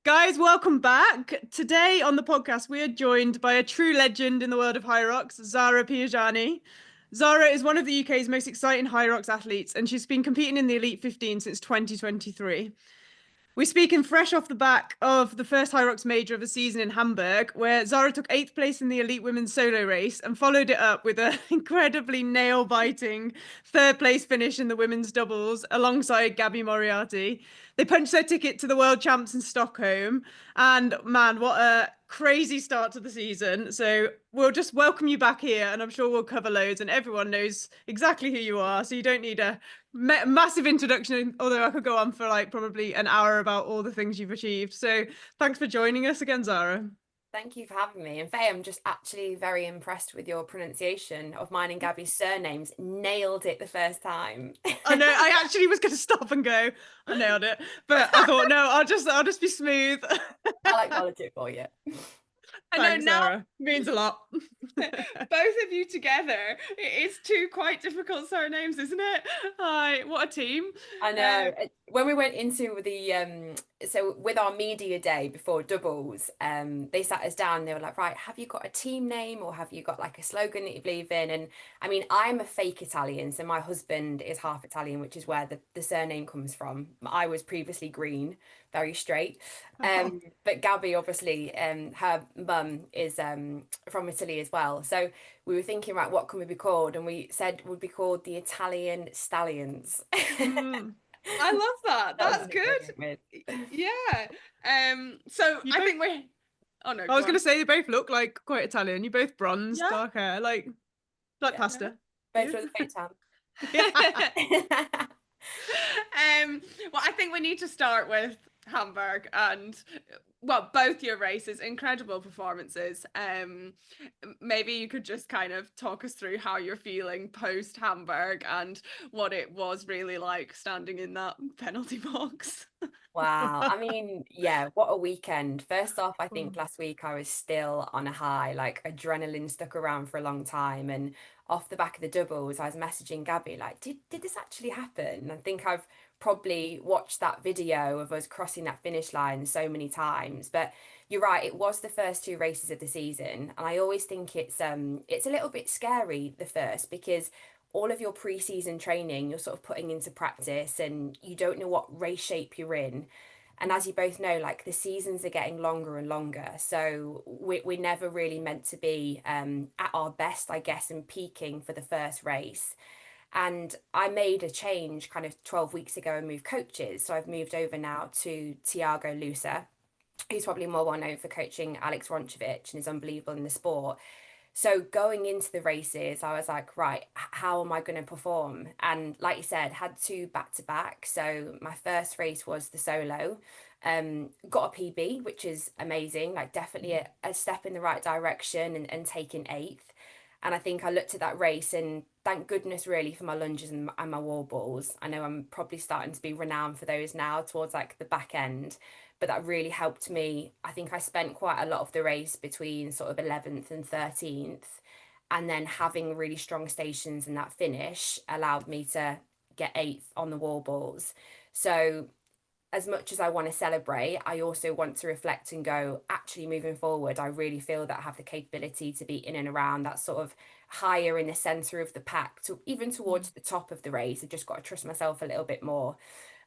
Guys, welcome back. Today on the podcast, we are joined by a true legend in the world of Hyrox, Zara Piergianni. Zara is one of the UK's most exciting Hyrox athletes, and she's been competing in the Elite 15 since 2023. We're speaking fresh off the back of the first Hyrox Major of the season in Hamburg, where Zara took eighth place in the elite women's solo race and followed it up with an incredibly nail-biting third place finish in the women's doubles alongside Gabby Moriarty. They punched their ticket to the world champs in Stockholm, and man, what a crazy start to the season. So we'll just welcome you back here, and I'm sure we'll cover loads, and everyone knows exactly who you are, so you don't need a massive introduction, although I could go on for like probably an hour about all the things you've achieved. So thanks for joining us again, Zara. Thank you for having me. And Faye, I'm just actually very impressed with your pronunciation of mine and Gabby's surnames. Nailed it the first time. I know I actually was going to stop and go, I nailed it, but I thought no, I'll just be smooth. I'll acknowledge it for you. I know Thanks, now Zara. Means a lot. both of you together. It's two quite difficult surnames, isn't it? Hi, what a team. I know. When we went into so with our media day before doubles, they sat us down and they were like, right, have you got a team name or have you got like a slogan that you believe in? And I mean, I'm a fake Italian, so my husband is half Italian, which is where the surname comes from. I was previously green, very straight. But Gabby, obviously, her mum is from Italy as well. So we were thinking, right, what can we be called? And we said would be called the Italian Stallions. I love that. That was That's an good. agreement Yeah. So You I both, think we're oh no, I was go going to on. say they both look like quite Italian. You both bronze, Yeah. dark hair, like Yeah, pasta. both with the fake tan. Well, I think we need to start with Hamburg and well, both your races, incredible performances. Maybe you could just kind of talk us through how you're feeling post Hamburg and what it was really like standing in that penalty box. Wow. I mean, yeah, what a weekend. First off, I think last week I was still on a high, like adrenaline stuck around for a long time. And off the back of the doubles, I was messaging Gabby, like, did this actually happen? And I think I've probably watched that video of us crossing that finish line so many times. But you're right, it was the first two races of the season. And I always think it's a little bit scary, the first, because all of your pre-season training you're sort of putting into practice and you don't know what race shape you're in, and as you both know, like the seasons are getting longer and longer, so we're never really meant to be at our best, I guess, and peaking for the first race. And I made a change kind of 12 weeks ago and moved coaches, so I've moved over now to Tiago Lusa, who's probably more well known for coaching Alex Ronchevich and is unbelievable in the sport. So going into the races, I was like, right, how am I going to perform? And like you said, had two back to back. So my first race was the solo, got a PB, which is amazing, like definitely a step in the right direction and taking eighth. And I think I looked at that race and thank goodness really for my lunges and my wall balls. I know I'm probably starting to be renowned for those now towards like the back end, but that really helped me. I think I spent quite a lot of the race between sort of 11th and 13th, and then having really strong stations in that finish allowed me to get eighth on the wall balls. So as much as I want to celebrate, I also want to reflect and go, actually, moving forward, I really feel that I have the capability to be in and around that sort of higher in the center of the pack, to even towards the top of the race. I just got to trust myself a little bit more.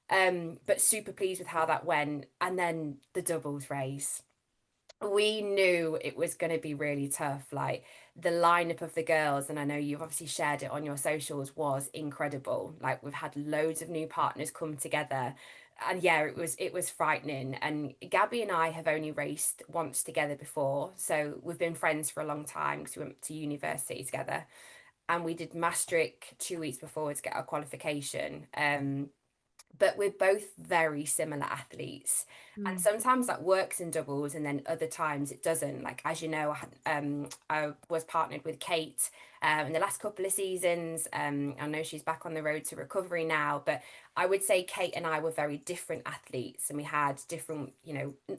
But super pleased with how that went. And then the doubles race, we knew it was going to be really tough. Like the lineup of the girls, and I know you've obviously shared it on your socials, was incredible. Like we've had loads of new partners come together, and yeah, it was frightening. And Gabby and I have only raced once together before, so we've been friends for a long time because we went to university together, and we did Maastricht 2 weeks before to get our qualification. But we're both very similar athletes, and sometimes that works in doubles and then other times it doesn't. Like, as you know, I was partnered with Kate in the last couple of seasons. I know she's back on the road to recovery now, but I would say Kate and I were very different athletes, and we had different,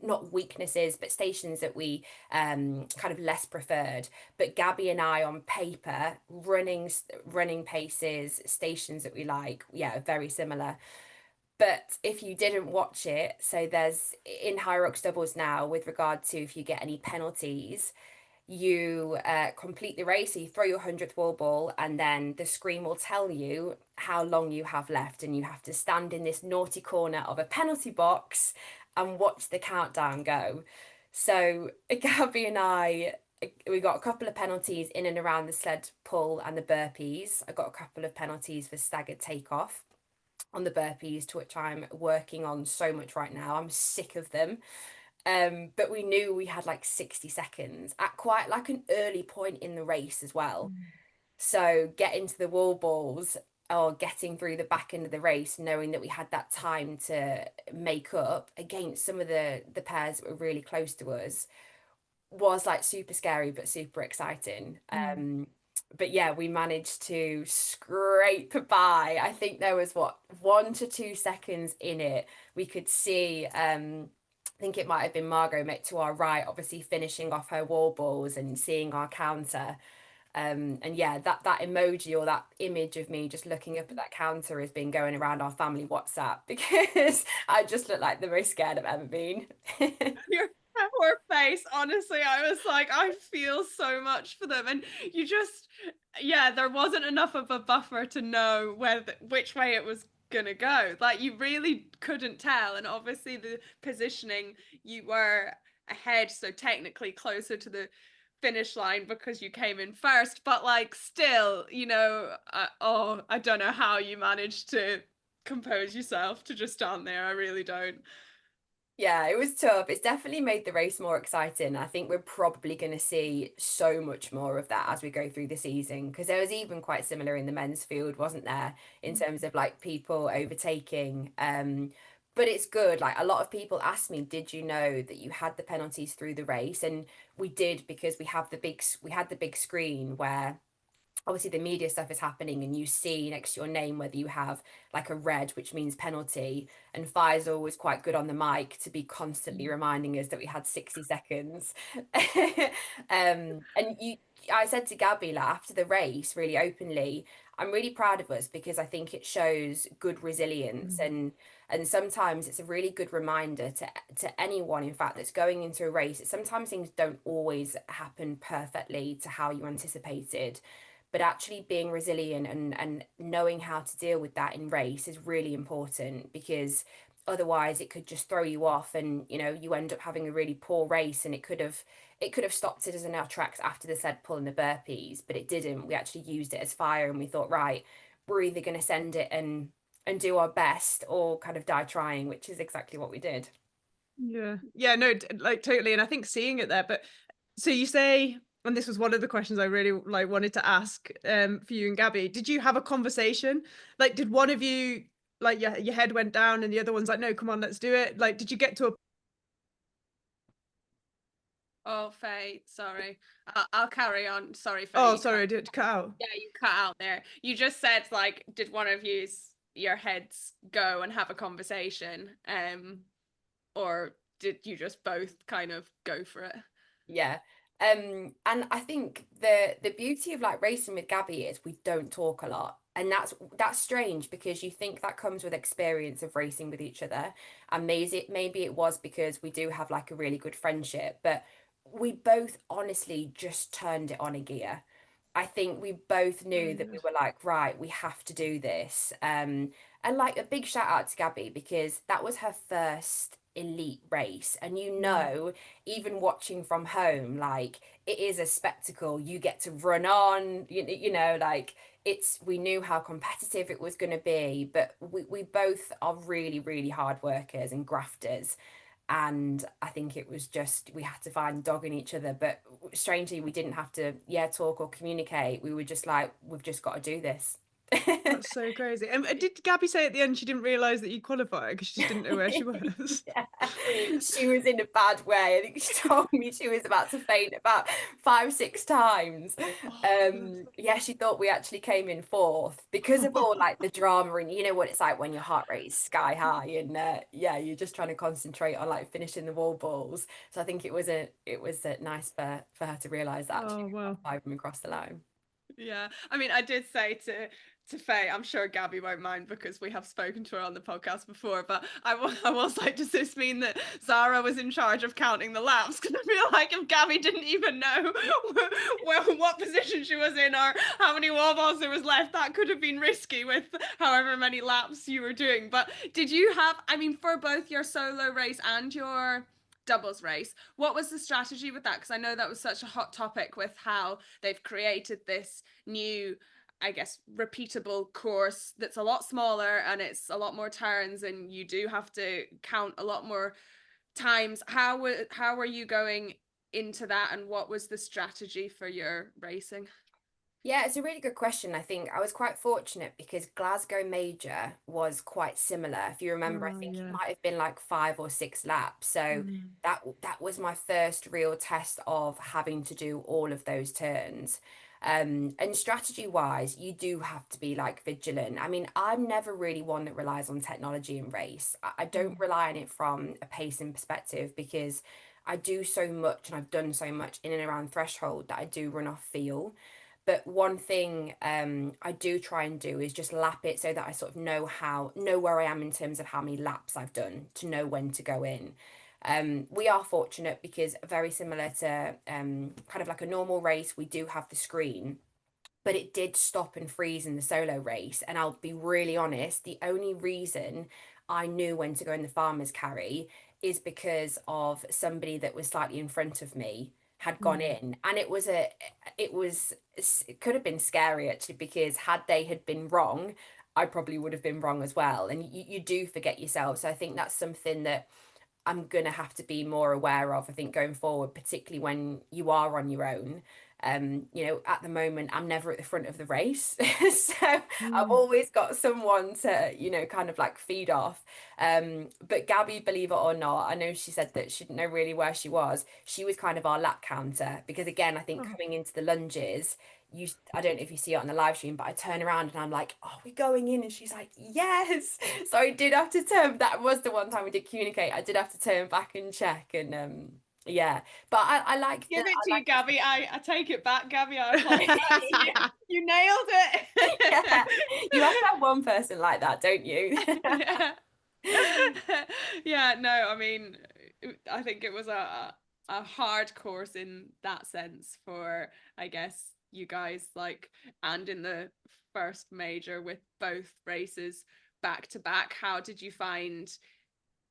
not weaknesses but stations that we kind of less preferred. But Gabby and I on paper, running paces, stations that we like, yeah, very similar. But if you didn't watch it, so there's in Hyrox doubles now, with regard to if you get any penalties, you complete the race. So you throw your 100th wall ball, and then the screen will tell you how long you have left, and you have to stand in this naughty corner of a penalty box and watch the countdown go. So Gabby and I, we got a couple of penalties in and around the sled pull and the burpees. I got a couple of penalties for staggered takeoff on the burpees, to which I'm working on so much right now. I'm sick of them. But we knew we had like 60 seconds at quite like an early point in the race as well. So getting to the wall balls, or getting through the back end of the race, knowing that we had that time to make up against some of the pairs that were really close to us, was like super scary but super exciting. But yeah, we managed to scrape by. I think there was what, 1 to 2 seconds in it. We could see I think it might have been Margot met to our right, obviously finishing off her wall balls and seeing our counter. And yeah, that emoji or that image of me just looking up at that counter has been going around our family WhatsApp, because I just look like the most scared I've ever been. Your poor face, honestly, I was like, I feel so much for them. And you just, yeah, there wasn't enough of a buffer to know which way it was gonna go. Like, you really couldn't tell. And obviously the positioning, you were ahead, so technically closer to the finish line because you came in first, but like still, oh, I don't know how you managed to compose yourself to just stand there. I really don't. Yeah, it was tough. It's definitely made the race more exciting. I think we're probably going to see so much more of that as we go through the season, because there was even quite similar in the men's field, wasn't there, in terms of like people overtaking. But it's good. Like, a lot of people asked me, did you know that you had the penalties through the race? And we did, because we had the big screen where obviously the media stuff is happening, and you see next to your name whether you have like a red, which means penalty, and Faisal was quite good on the mic to be constantly reminding us that we had 60 seconds. And I said to Gabby, like, after the race, really openly, I'm really proud of us, because I think it shows good resilience, and sometimes it's a really good reminder to anyone, in fact, that's going into a race, that sometimes things don't always happen perfectly to how you anticipated, but actually being resilient and knowing how to deal with that in race is really important, because otherwise it could just throw you off, and you end up having a really poor race, and it could have stopped it as in our tracks after the said pull and the burpees, but it didn't. We actually used it as fire, and we thought, right, we're either going to send it and do our best, or kind of die trying, which is exactly what we did. Yeah, no, like totally. And I think seeing it there, but so you say, and this was one of the questions I really like wanted to ask for you and Gabby, did you have a conversation? Like, did one of you, like, your head went down and the other one's like, no, come on, let's do it? Like, did you get to a Oh, Faye, sorry. I'll carry on. Sorry, Faye. Oh, sorry, I did cut out. Yeah, you cut out there. You just said, like, did one of your heads go and have a conversation? Or did you just both kind of go for it? Yeah. And I think the beauty of like racing with Gabby is we don't talk a lot. And that's strange, because you think that comes with experience of racing with each other. And maybe it was because we do have like a really good friendship, but we both honestly just turned it on a gear. I think we both knew that we were like, right, we have to do this. And like, a big shout out to Gabby, because that was her first elite race. And even watching from home, like, it is a spectacle. You get to run on, like, we knew how competitive it was going to be, but we both are really, really hard workers and grafters. And I think it was just, we had to find dog in each other, but strangely we didn't have to talk or communicate. We were just like, we've just got to do this. That's so crazy. And did Gabby say at the end she didn't realise that you qualified because she just didn't know where she was? Yeah. She was in a bad way. I think she told me she was about to faint about 5-6 times. Yeah, she thought we actually came in fourth because of all like the drama, and you know what it's like when your heart rate is sky high, and yeah, you're just trying to concentrate on like finishing the wall balls. So I think it was nice for her to realise that Oh, wow. five them across the line. Yeah, I mean, I did say to Faye, I'm sure Gabby won't mind because we have spoken to her on the podcast before, but I was like, does this mean that Zara was in charge of counting the laps? Because I feel like if Gabby didn't even know what position she was in or how many wall balls there was left, that could have been risky with however many laps you were doing. But did you have, I mean, for both your solo race and your doubles race, what was the strategy with that? Because I know that was such a hot topic with how they've created this new, I guess, repeatable course that's a lot smaller and it's a lot more turns and you do have to count a lot more times. How were you going into that, and what was the strategy for your racing? Yeah, it's a really good question. I think I was quite fortunate because Glasgow Major was quite similar. If you remember, I think it Yeah. might have been like 5 or 6 laps. So that was my first real test of having to do all of those turns. And strategy wise, you do have to be like vigilant. I mean, I'm never really one that relies on technology in race. I don't rely on it from a pacing perspective because I do so much and I've done so much in and around threshold that I do run off feel. But one thing I do try and do is just lap it so that I sort of know where I am in terms of how many laps I've done to know when to go in. We are fortunate because very similar to kind of like a normal race, we do have the screen, but it did stop and freeze in the solo race. And I'll be really honest, the only reason I knew when to go in the farmer's carry is because of somebody that was slightly in front of me had gone in, and it could have been scary actually, because had they had been wrong, I probably would have been wrong as well, and you do forget yourself. So I think that's something that I'm gonna have to be more aware of, I think, going forward, particularly when you are on your own. At the moment, I'm never at the front of the race. So I've always got someone to, kind of like feed off. But Gabby, believe it or not, I know she said that she didn't know really where she was. She was kind of our lap counter because, again, I think coming into the lunges, I don't know if you see it on the live stream, but I turn around and I'm like, oh, we're going in, and she's like, yes. So I did have to turn, that was the one time we did communicate, I did have to turn back and check. And yeah, but I like Give it to you, Gabby. I take it back, Gabby. I apologize. You nailed it. Yeah, you have to have one person like that, don't you? Yeah. Yeah, no, I mean, I think it was a hard course in that sense for, I guess, you guys, like, and in the first major with both races back to back. How did you find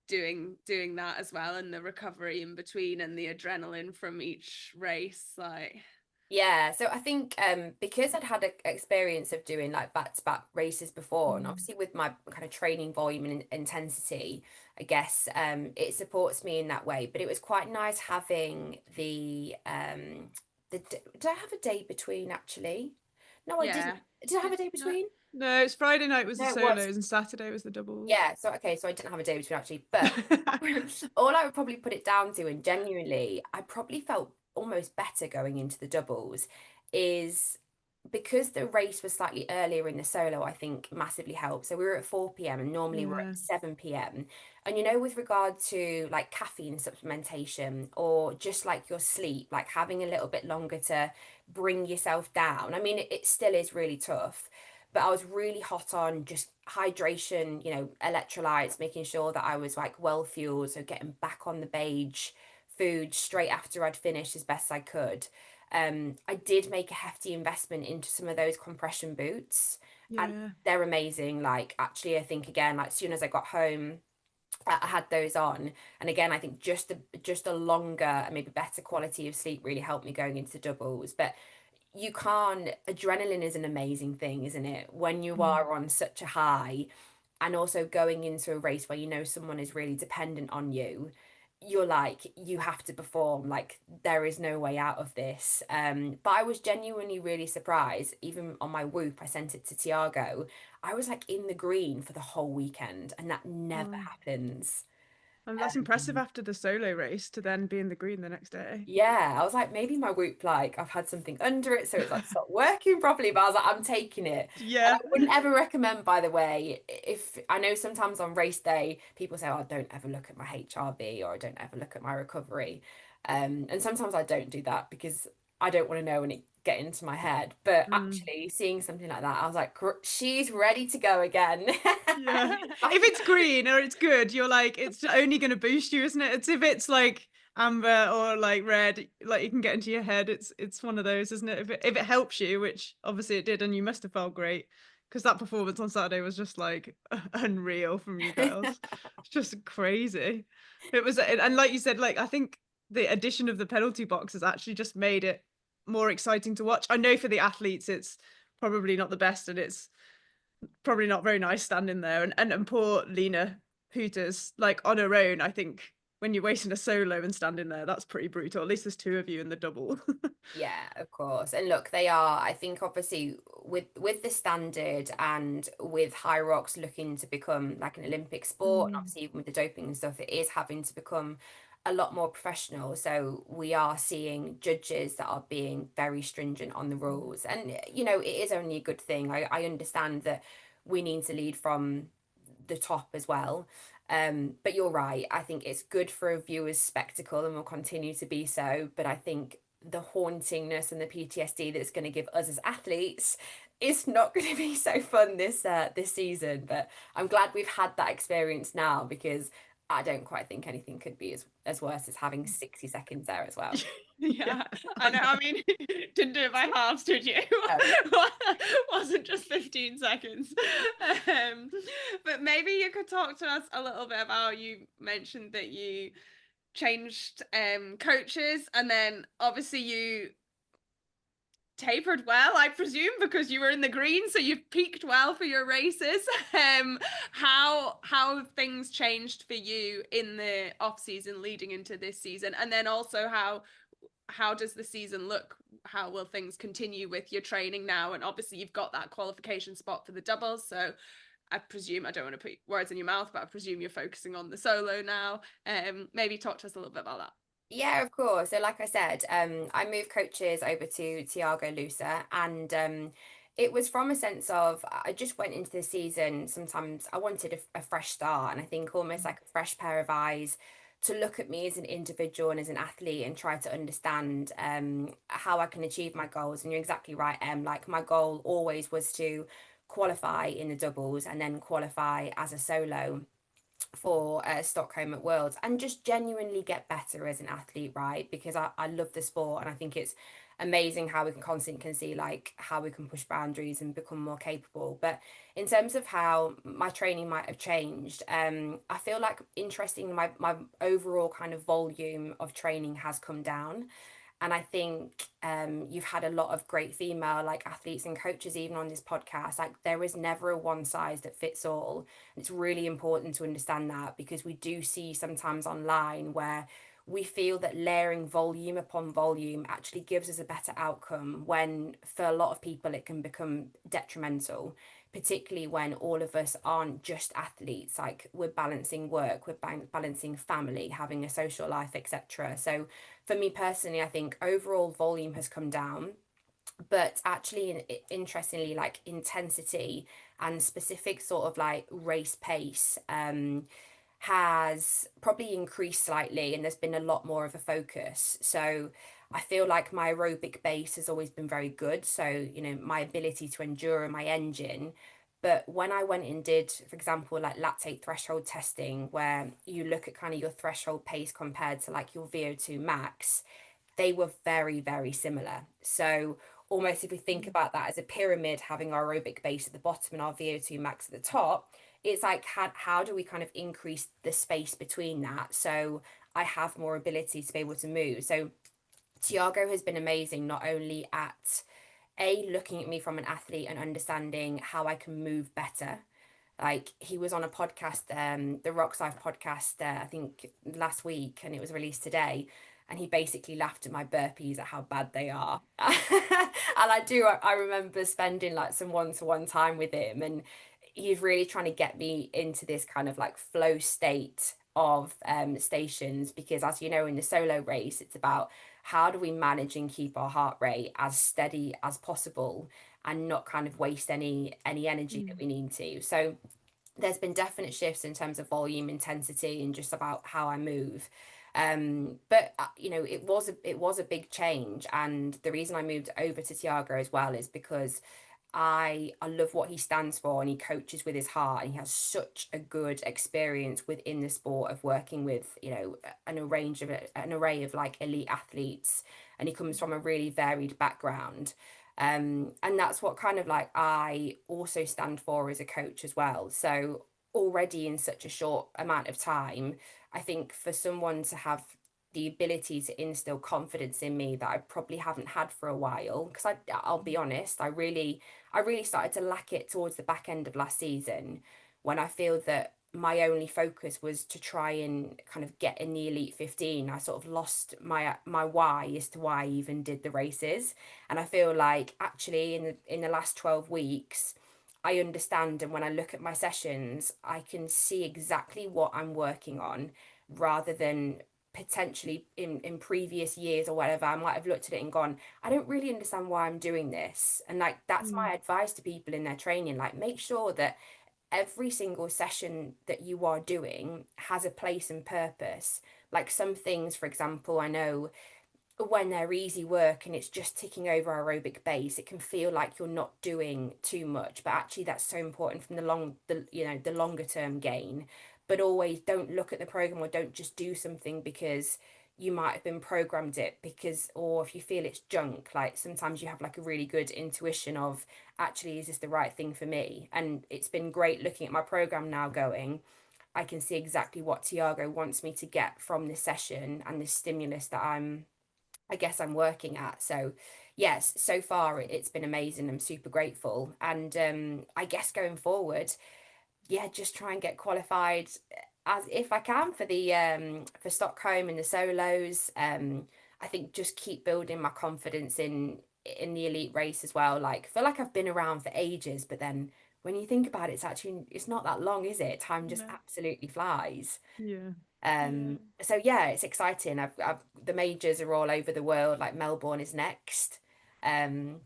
doing that as well, and the recovery in between and the adrenaline from each race? Like, yeah, so I think because I'd had an experience of doing like back-to-back races before, and obviously with my kind of training volume and intensity, I guess it supports me in that way. But it was quite nice having did I have a day between actually? No, I yeah. didn't. Did I have a day No. between? No, it's Friday night was the No, it solos was. and Saturday was the doubles. Yeah, so okay, so I didn't have a day between actually, but all I would probably put it down to, and genuinely, I probably felt almost better going into the doubles, is because the race was slightly earlier in the solo, I think massively helped. So we were at 4 p.m. and normally we're Yeah. at 7 p.m. And with regard to like caffeine supplementation or just like your sleep, like having a little bit longer to bring yourself down. I mean, it still is really tough, but I was really hot on just hydration, electrolytes, making sure that I was like well fueled. So getting back on the beige food straight after I'd finished as best I could. I did make a hefty investment into some of those compression boots, and Yeah. they're amazing. Like, actually, I think again, like as soon as I got home, I had those on, and again, I think just a longer and maybe better quality of sleep really helped me going into doubles. But you can't, adrenaline is an amazing thing, isn't it, when you are on such a high, and also going into a race where someone is really dependent on you. You're like, you have to perform, like there is no way out of this. But I was genuinely really surprised. Even on my Whoop, I sent it to Tiago, I was like in the green for the whole weekend, and that never happens. And that's impressive after the solo race to then be in the green the next day. Yeah, I was like, maybe my Whoop, like I've had something under it, so it's like stopped working properly. But I was like, I'm taking it. And Yeah. I wouldn't ever recommend, by the way, if I know sometimes on race day people say, oh, don't ever look at my HRV or don't ever look at my recovery. And sometimes I don't do that because I don't want to know, and get into my head. But Mm. actually seeing something like that, I was like, she's ready to go again. Yeah. If it's green or it's good, you're like, it's only going to boost you, isn't it? It's if it's like amber or like red, like you can get into your head. It's one of those, isn't it? If it helps you, which obviously it did, and you must have felt great because that performance on Saturday was just like unreal from you girls. It's just crazy. It was, and like you said, like I think the addition of the penalty box has actually just made it more exciting to watch. I know for the athletes, it's probably not the best, and it's probably not very nice standing there. And poor Lena Hooters, like on her own, I think when you're waiting a solo and standing there, that's pretty brutal. At least there's two of you in the double. Yeah, of course. And look, they are, I think obviously with the standard and with Hyrox looking to become like an Olympic sport, and Mm. obviously even with the doping and stuff, it is having to become a lot more professional. So we are seeing judges that are being very stringent on the rules. And you know, it is only a good thing. I understand that we need to lead from the top as well. But you're right. I think it's good for a viewer's spectacle and will continue to be so. But I think the hauntingness and the PTSD that it's going to give us as athletes is not going to be so fun this season. But I'm glad we've had that experience now, because I don't quite think anything could be as worse as having 60 seconds there as well. Yeah, I know. I mean, didn't do it by halves, did you? Wasn't just 15 seconds. But maybe you could talk to us a little bit about, you mentioned that you changed coaches, and then obviously you tapered well, I presume, because you were in the green, so you've peaked well for your races. How have things changed for you in the off season leading into this season, and then also how does the season look? How will things continue with your training now? And obviously you've got that qualification spot for the doubles, so I presume, I don't want to put words in your mouth, but I presume you're focusing on the solo now. Maybe talk to us a little bit about that. Yeah, of course. So like I said, I moved coaches over to Tiago Lusa, and it was from a sense of I just went into the season. Sometimes I wanted a fresh start, and I think almost like a fresh pair of eyes to look at me as an individual and as an athlete and try to understand how I can achieve my goals. And you're exactly right, like my goal always was to qualify in the doubles and then qualify as a solo for Stockholm at Worlds, and just genuinely get better as an athlete, right? Because I love the sport, and I think it's amazing how we can constantly can see like how we can push boundaries and become more capable. But in terms of how my training might have changed, I feel like interesting my overall kind of volume of training has come down. And I think you've had a lot of great female like athletes and coaches even on this podcast. Like there is never a one size that fits all. And it's really important to understand that, because we do see sometimes online where we feel that layering volume upon volume actually gives us a better outcome, when for a lot of people it can become detrimental, particularly when all of us aren't just athletes. Like we're balancing work, we're balancing family, having a social life, etc. So for me personally, I think overall volume has come down, but actually interestingly, like intensity and specific sort of like race pace has probably increased slightly, and there's been a lot more of a focus. So I feel like my aerobic base has always been very good, so you know, my ability to endure my engine. But when I went and did, for example, like lactate threshold testing, where you look at kind of your threshold pace compared to like your VO2 max, they were very, very similar. So almost if we think about that as a pyramid, having our aerobic base at the bottom and our VO2 max at the top, it's like how do we kind of increase the space between that, so I have more ability to be able to move. So Tiago has been amazing, not only at looking at me from an athlete and understanding how I can move better. Like he was on a podcast, the Rocks Life podcast, I think last week, and it was released today. And he basically laughed at my burpees at how bad they are. And I remember spending like some one-to-one time with him, and he's really trying to get me into this kind of like flow state of stations, because as you know, in the solo race, it's about how do we manage and keep our heart rate as steady as possible and not kind of waste any energy that we need to. So there's been definite shifts in terms of volume, intensity, and just about how I move. But you know, it was a big change, and the reason I moved over to Tiago as well is because I love what he stands for, and he coaches with his heart, and he has such a good experience within the sport of working with, you know, an array of like elite athletes, and he comes from a really varied background. And that's what kind of like I also stand for as a coach as well. So already in such a short amount of time, I think for someone to have the ability to instill confidence in me that I probably haven't had for a while, because I'll be honest, I really started to lack it towards the back end of last season, when I feel that my only focus was to try and kind of get in the elite 15. I sort of lost my why as to why I even did the races. And I feel like actually in the last 12 weeks I understand, and when I look at my sessions I can see exactly what I'm working on, rather than potentially in previous years or whatever I might have looked at it and gone, I don't really understand why I'm doing this. And like that's my advice to people in their training, like make sure that every single session that you are doing has a place and purpose. Like some things, for example, I know when they're easy work and it's just ticking over aerobic base, it can feel like you're not doing too much, but actually that's so important from the longer term gain. But always don't look at the program, or don't just do something because you might have been programmed it, because, or if you feel it's junk, like sometimes you have like a really good intuition of, actually, is this the right thing for me? And it's been great looking at my program now, going, I can see exactly what Tiago wants me to get from this session and the stimulus that I guess I'm working at. So yes, so far it's been amazing. I'm super grateful. And I guess going forward, yeah, just try and get qualified as if I can for the for Stockholm and the solos. I think just keep building my confidence in the elite race as well. Like feel like I've been around for ages, but then when you think about it, it's not that long, is it? Time just No. absolutely flies. Yeah. So yeah, it's exciting. The majors are all over the world, like Melbourne is next. Um,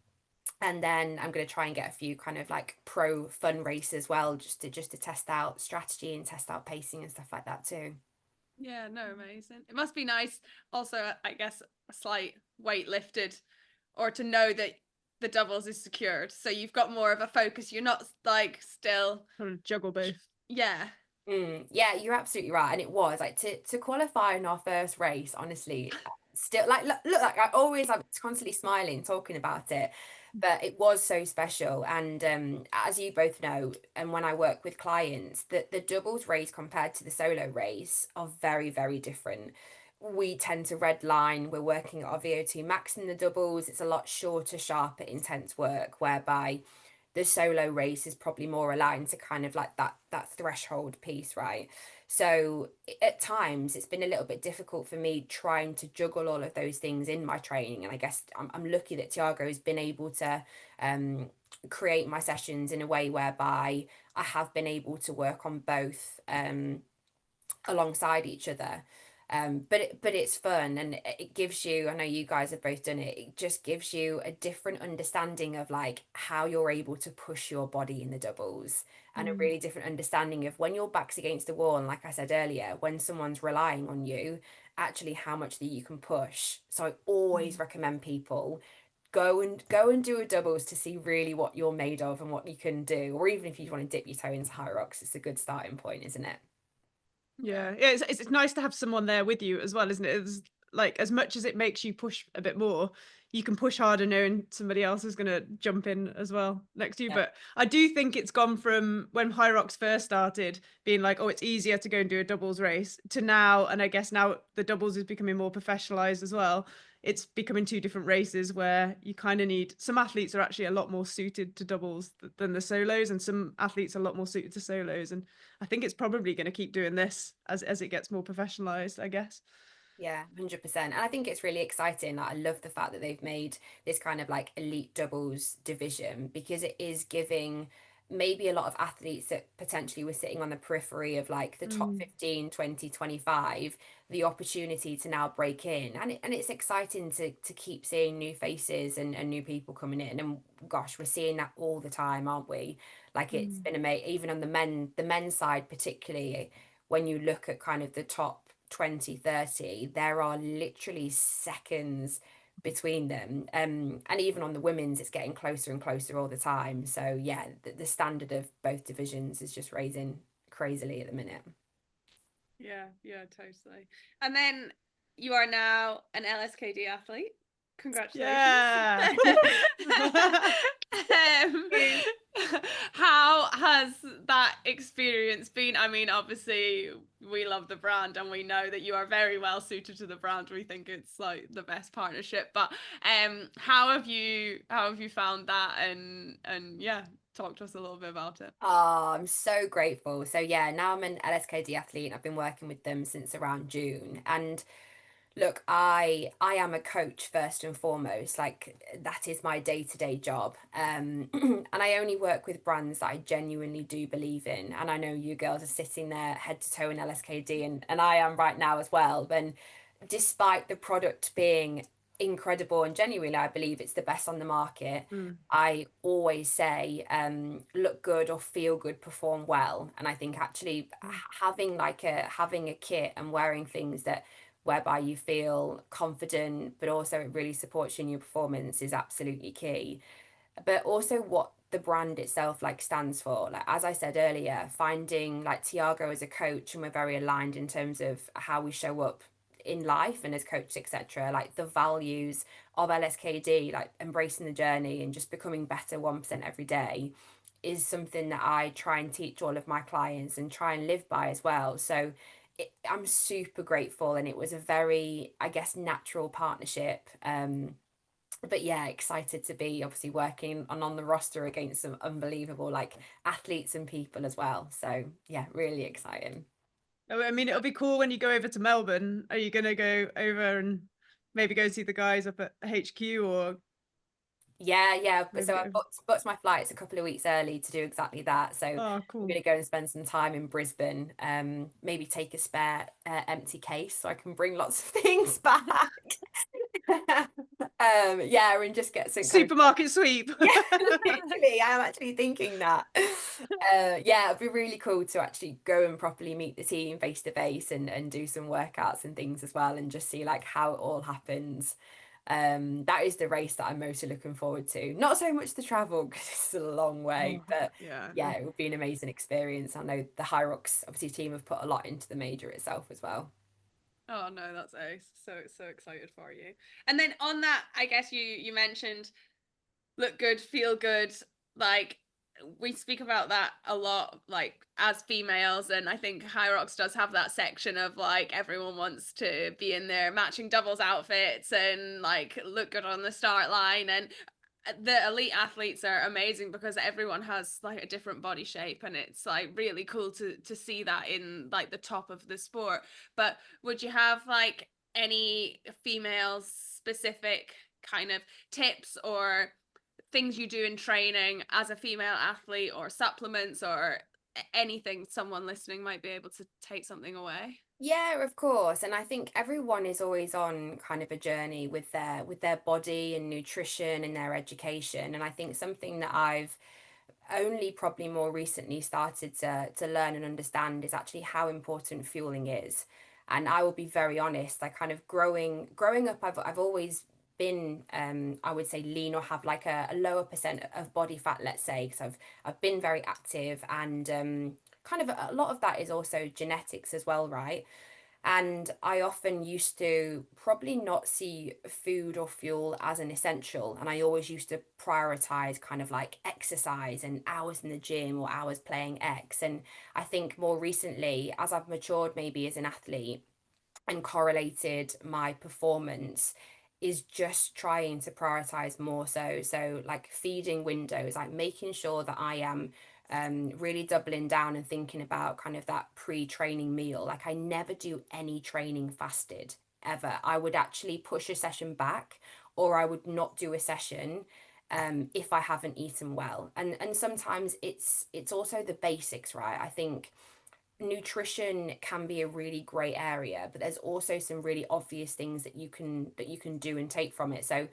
and then I'm going to try and get a few kind of like pro fun races as well, just to test out strategy and test out pacing and stuff like that too. Yeah, no, amazing. It must be nice also, I guess, a slight weight lifted, or to know that the doubles is secured. So you've got more of a focus. You're not like still Trying to juggle both. Yeah. Yeah, you're absolutely right. And it was like to qualify in our first race, honestly, still like look like I'm constantly smiling talking about it, but it was so special. And as you both know, and when I work with clients, that the doubles race compared to the solo race are very, very different. We tend to red line, we're working at our VO2 max in the doubles. It's a lot shorter, sharper, intense work, whereby the solo race is probably more aligned to kind of like that threshold piece, right? So at times it's been a little bit difficult for me trying to juggle all of those things in my training. And I guess I'm lucky that Tiago has been able to create my sessions in a way whereby I have been able to work on both alongside each other. But it's fun, and it gives you, I know you guys have both done it, it just gives you a different understanding of like how you're able to push your body in the doubles, and a really different understanding of when your back's against the wall, and like I said earlier, when someone's relying on you, actually how much that you can push. So I always recommend people go and do a doubles to see really what you're made of and what you can do, or even if you want to dip your toe into Hyrox, it's a good starting point, isn't it? Yeah, it's nice to have someone there with you as well, isn't it? It's like as much as it makes you push a bit more, you can push harder knowing somebody else is going to jump in as well next to you. Yeah. But I do think it's gone from when Hyrox first started being like, oh, it's easier to go and do a doubles race, to now, and I guess now the doubles is becoming more professionalized as well. It's becoming two different races where you kind of need, some athletes are actually a lot more suited to doubles than the solos, and some athletes are a lot more suited to solos. And I think it's probably going to keep doing this as it gets more professionalized, I guess. Yeah, 100%. And I think it's really exciting. Like, I love the fact that they've made this kind of like elite doubles division, because it is giving maybe a lot of athletes that potentially were sitting on the periphery of like the top 15, 20, 25, the opportunity to now break in. And it's exciting to keep seeing new faces and new people coming in. And gosh, we're seeing that all the time, aren't we? Like it's been amazing, even on the men's side, particularly when you look at kind of the top 20, 30, there are literally seconds between them. And even on the women's, it's getting closer and closer all the time. So yeah, the standard of both divisions is just raising crazily at the minute. Yeah, totally. And then you are now an LSKD athlete. Congratulations. Yeah. How has that experience been? I mean, obviously we love the brand and we know that you are very well suited to the brand. We think it's like the best partnership. But how have you found that, and yeah, talk to us a little bit about it. Oh, I'm so grateful. So yeah, now I'm an LSKD athlete and I've been working with them since around June. And look, I am a coach first and foremost. Like that is my day-to-day job. And I only work with brands that I genuinely do believe in. And I know you girls are sitting there head to toe in LSKD, and I am right now as well. And despite the product being incredible and genuinely I believe it's the best on the market, I always say look good or feel good, perform well. And I think actually having a kit and wearing things that whereby you feel confident but also it really supports you in your performance is absolutely key. But also what the brand itself like stands for, like as I said earlier, finding like Tiago as a coach, and we're very aligned in terms of how we show up in life and as coaches, etc. Like the values of LSKD, like embracing the journey and just becoming better 1% every day, is something that I try and teach all of my clients and try and live by as well. So I'm super grateful, and it was a very, I guess, natural partnership. But yeah, excited to be obviously working on the roster against some unbelievable like athletes and people as well. So yeah, really exciting. I mean, it'll be cool when you go over to Melbourne. Are you going to go over and maybe go see the guys up at HQ, or? Yeah. So I booked my flights a couple of weeks early to do exactly that. So Cool. I'm going to go and spend some time in Brisbane. Maybe take a spare empty case so I can bring lots of things back. Yeah, and just get some supermarket sweep. Yeah, literally, I am actually thinking that. Yeah, it'd be really cool to actually go and properly meet the team face to face and do some workouts and things as well, and just see like how it all happens. That is the race that I'm mostly looking forward to. Not so much the travel because it's a long way, but yeah, it would be an amazing experience. I know the Hyrox obviously team have put a lot into the major itself as well. Oh no, that's ace. So excited for you. And then on that, I guess you mentioned look good, feel good. Like we speak about that a lot, like as females, and I think Hyrox does have that section of like everyone wants to be in their matching doubles outfits and like look good on the start line. And the elite athletes are amazing because everyone has like a different body shape, and it's like really cool to see that in like the top of the sport. But would you have like any female specific kind of tips or things you do in training as a female athlete, or supplements, or anything someone listening might be able to take something away? Yeah, of course. And I think everyone is always on kind of a journey with their body and nutrition and their education. And I think something that I've only probably more recently started to learn and understand is actually how important fueling is. And I will be very honest, like kind of growing up, I've always been I would say lean, or have like a lower percent of body fat, let's say, because I've been very active, and kind of a lot of that is also genetics as well, right? And I often used to probably not see food or fuel as an essential. And I always used to prioritize kind of like exercise and hours in the gym or hours playing X. And I think more recently, as I've matured maybe as an athlete and correlated my performance, is just trying to prioritize more so like feeding windows, like making sure that I am really doubling down and thinking about kind of that pre-training meal. Like I never do any training fasted ever. I would actually push a session back, or I would not do a session if I haven't eaten well. And sometimes it's also the basics, right? I think nutrition can be a really great area, but there's also some really obvious things that you can do and take from it. So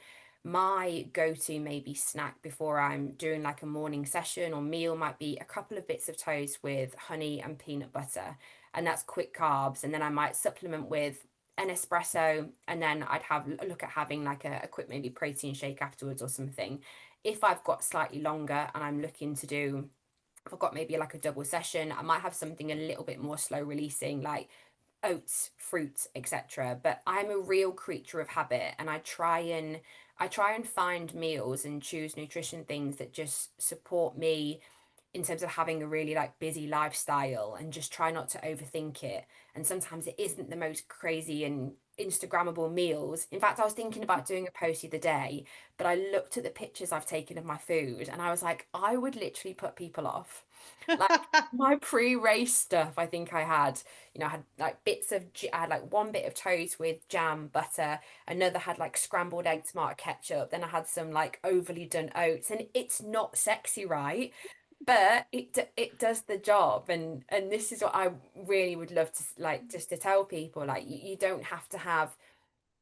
my go-to maybe snack before I'm doing like a morning session or meal might be a couple of bits of toast with honey and peanut butter, and that's quick carbs. And then I might supplement with an espresso, and then I'd have a look at having like a quick maybe protein shake afterwards or something. If I've got slightly longer and I'm looking to do, if I've got maybe like a double session, I might have something a little bit more slow releasing, like oats, fruit, etc. But I'm a real creature of habit, and I try and find meals and choose nutrition things that just support me in terms of having a really like busy lifestyle, and just try not to overthink it. And sometimes it isn't the most crazy and Instagrammable meals. In fact, I was thinking about doing a post the other day, but I looked at the pictures I've taken of my food and I was like, I would literally put people off. Like my pre-race stuff, I think I had, I had like I had like one bit of toast with jam, butter, another had like scrambled egg, tomato ketchup, then I had some like overly done oats, and it's not sexy, right? But it does the job. And this is what I really would love to like just to tell people, like you don't have to have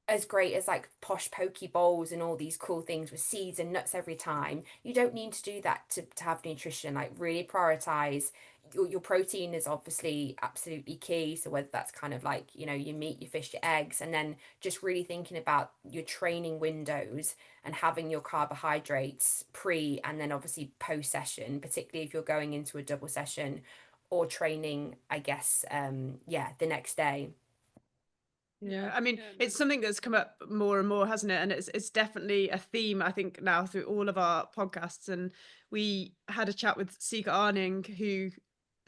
as great as like posh poke bowls and all these cool things with seeds and nuts every time. You don't need to do that to have nutrition. Like really prioritize your protein is obviously absolutely key. So whether that's kind of like, your meat, your fish, your eggs, and then just really thinking about your training windows and having your carbohydrates pre and then obviously post session, particularly if you're going into a double session or training, I guess, the next day. Yeah, I mean, it's something that's come up more and more, hasn't it? And it's definitely a theme, I think, now through all of our podcasts. And we had a chat with Sika Arning, who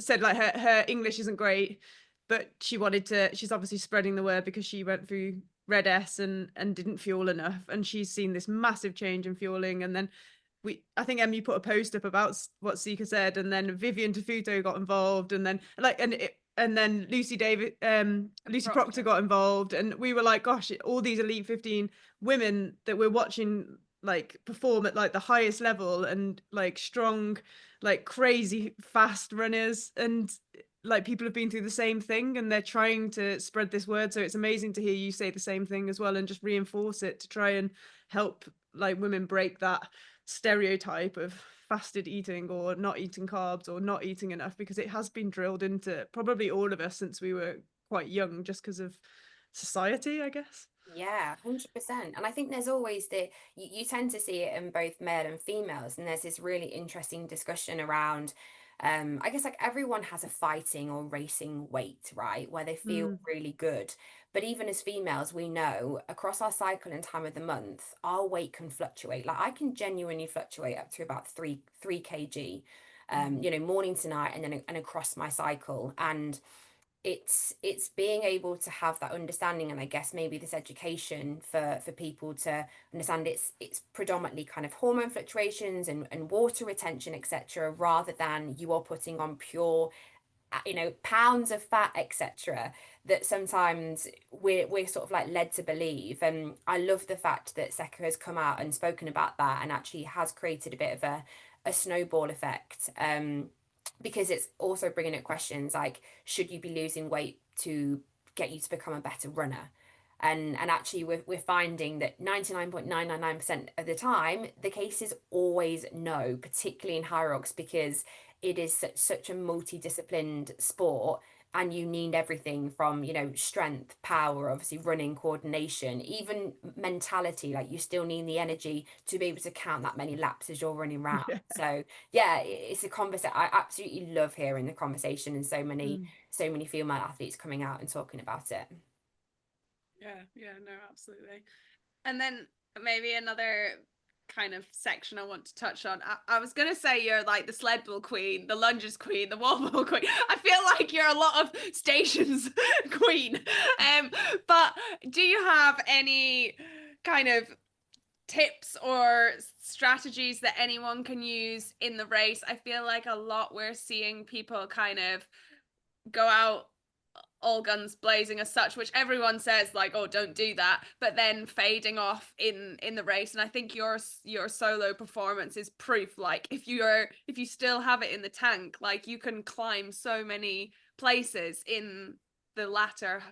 said like her English isn't great, but she's obviously spreading the word because she went through Red S and didn't fuel enough. And she's seen this massive change in fueling. And then I think Emmy put a post up about what Sika said, and then Vivian Tafuto got involved, and then and then Lucy Proctor got involved, and we were like, gosh, all these Elite 15 women that we're watching like perform at like the highest level, and like strong, like crazy fast runners, and like people have been through the same thing and they're trying to spread this word. So it's amazing to hear you say the same thing as well and just reinforce it to try and help like women break that stereotype of fasted eating or not eating carbs or not eating enough, because it has been drilled into probably all of us since we were quite young, just because of society, I guess. Yeah, 100%. And I think there's always you tend to see it in both male and females, and there's this really interesting discussion around, I guess like everyone has a fighting or racing weight, right? Where they feel really good. But even as females, we know across our cycle and time of the month, our weight can fluctuate. Like I can genuinely fluctuate up to about three kg, morning to night, and then and across my cycle. And it's being able to have that understanding, and I guess maybe this education for people to understand it's predominantly kind of hormone fluctuations and water retention, etc., rather than you are putting on pure pounds of fat, etc., that sometimes we're sort of like led to believe. And I love the fact that Seka has come out and spoken about that and actually has created a bit of a snowball effect, because it's also bringing up questions like, should you be losing weight to get you to become a better runner? And actually we're finding that 99.999% of the time the case is always no, particularly in Hyrox, because it is such a multidisciplined sport, and you need everything from strength, power, obviously running, coordination, even mentality. Like you still need the energy to be able to count that many laps as you're running around. Yeah. So yeah, it's a conversation. I absolutely love hearing the conversation, and so many female athletes coming out and talking about it. Yeah, no, absolutely. And then maybe another kind of section I want to touch on. I was gonna say you're like the sled ball queen, the lunges queen, the wall ball queen. I feel like you're a lot of stations queen. But do you have any kind of tips or strategies that anyone can use in the race? I feel like a lot we're seeing people kind of go out all guns blazing as such, which everyone says like, oh, don't do that, but then fading off in the race. And I think your solo performance is proof, like if you still have it in the tank, like you can climb so many places in the latter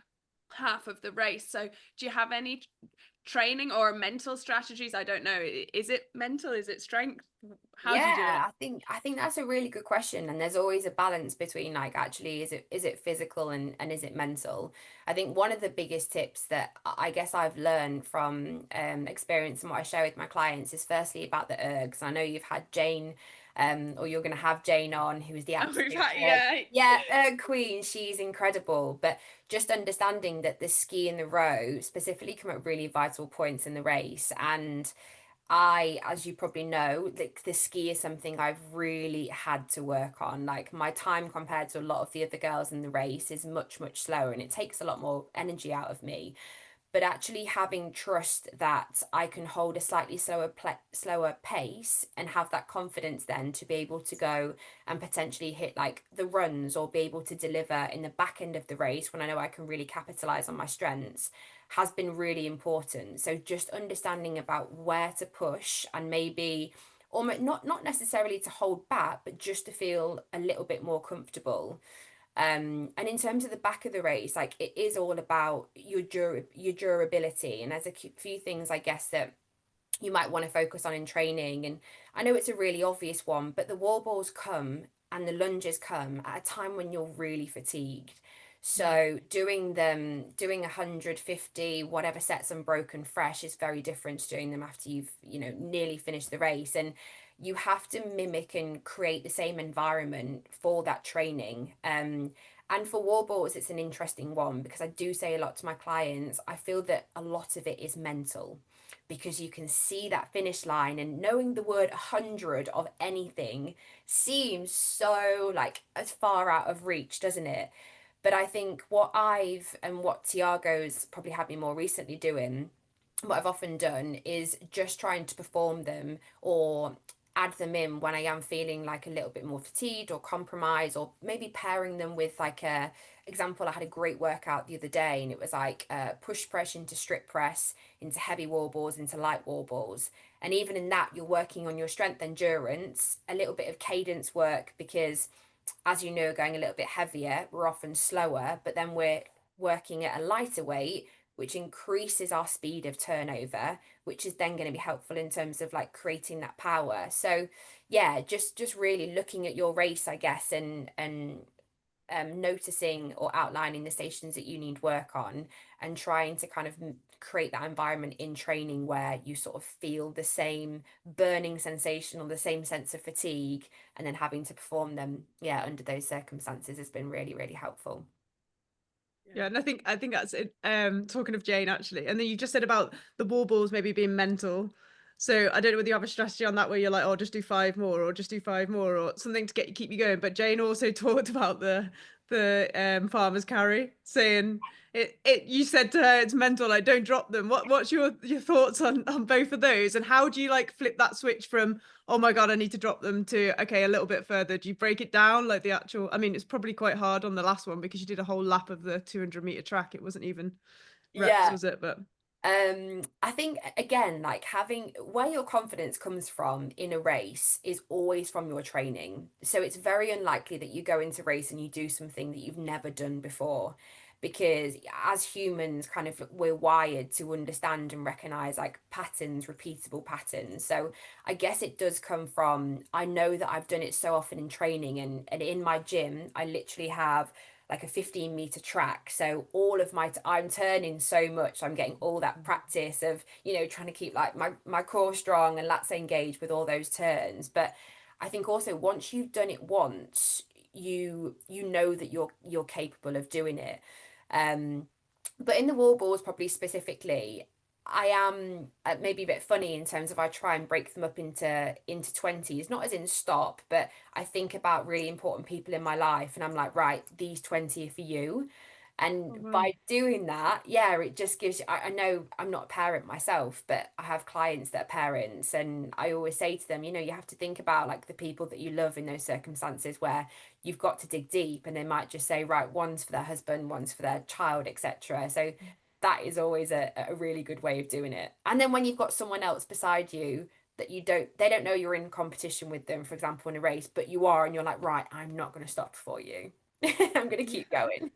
half of the race. So do you have any training or mental strategies? I don't know, is it mental, is it strength, how do you do it? I think that's a really good question, and there's always a balance between like, actually, is it physical and is it mental? I think one of the biggest tips that I guess I've learned from experience and what I share with my clients is firstly about the ergs. I know you've had Jane, or you're going to have Jane on, who is the absolute erg queen. She's incredible, but just understanding that the ski and the row specifically come at really vital points in the race. And as you probably know, like the ski is something I've really had to work on. Like my time compared to a lot of the other girls in the race is much, much slower, and it takes a lot more energy out of me. But actually having trust that I can hold a slightly slower pace and have that confidence then to be able to go and potentially hit like the runs or be able to deliver in the back end of the race when I know I can really capitalize on my strengths has been really important. So just understanding about where to push and maybe almost not necessarily to hold back, but just to feel a little bit more comfortable. And in terms of the back of the race, like it is all about your durability. And there's a few things I guess that you might want to focus on in training. And I know it's a really obvious one, but the wall balls come and the lunges come at a time when you're really fatigued. So doing 150 whatever sets unbroken fresh is very different to doing them after you've nearly finished the race. And you have to mimic and create the same environment for that training. And for wall balls, it's an interesting one because I do say a lot to my clients, I feel that a lot of it is mental, because you can see that finish line, and knowing the word 100 of anything seems so like as far out of reach, doesn't it? But I think what Tiago's probably had me more recently doing, what I've often done is just trying to perform them or add them in when I am feeling like a little bit more fatigued or compromised, or maybe pairing them with like a example. I had a great workout the other day, and it was like push press into strip press, into heavy wall balls, into light wall balls. And even in that, you're working on your strength, endurance, a little bit of cadence work, because as you know, going a little bit heavier, we're often slower, but then we're working at a lighter weight, which increases our speed of turnover, which is then going to be helpful in terms of like creating that power. So yeah, just really looking at your race, I guess, and noticing or outlining the stations that you need work on, and trying to kind of create that environment in training where you sort of feel the same burning sensation or the same sense of fatigue, and then having to perform them under those circumstances has been really, really helpful. Yeah, and I think that's it. Talking of Jane, actually, and then you just said about the wall balls maybe being mental. So I don't know whether you have a strategy on that where you're like, oh, just do 5 more, or just do 5 more, or something to keep you going. But Jane also talked about the farmer's carry, saying it. You said to her it's mental, like don't drop them. What's your thoughts on both of those, and how do you like flip that switch from, oh my God, I need to drop them, to okay, a little bit further? Do you break it down like the actual? I mean, it's probably quite hard on the last one because you did a whole lap of the 200-meter track. It wasn't even reps, was it? But I think again, like having where your confidence comes from in a race is always from your training. So it's very unlikely that you go into race and you do something that you've never done before, because as humans, kind of we're wired to understand and recognize like patterns, repeatable patterns. So I guess it does come from, I know that I've done it so often in training, and in my gym I literally have like a 15-meter track. So all of I'm turning so much, I'm getting all that practice of, trying to keep like my core strong and lats engaged with all those turns. But I think also once you've done it once, you know that you're capable of doing it. But in the wall balls, probably specifically, I am maybe a bit funny in terms of I try and break them up into 20s, not as in stop, but I think about really important people in my life, and I'm like, right, these 20 are for you. And Oh, wow. by doing that, yeah, it just gives you, I know I'm not a parent myself, but I have clients that are parents, and I always say to them, you know, you have to think about like the people that you love in those circumstances where you've got to dig deep, and they might just say, right, one's for their husband, one's for their child, etc. So that is always a really good way of doing it. And then when you've got someone else beside you that they don't know you're in competition with them, for example, in a race, but you are, and you're like, right, I'm not going to stop for you. I'm going to keep going.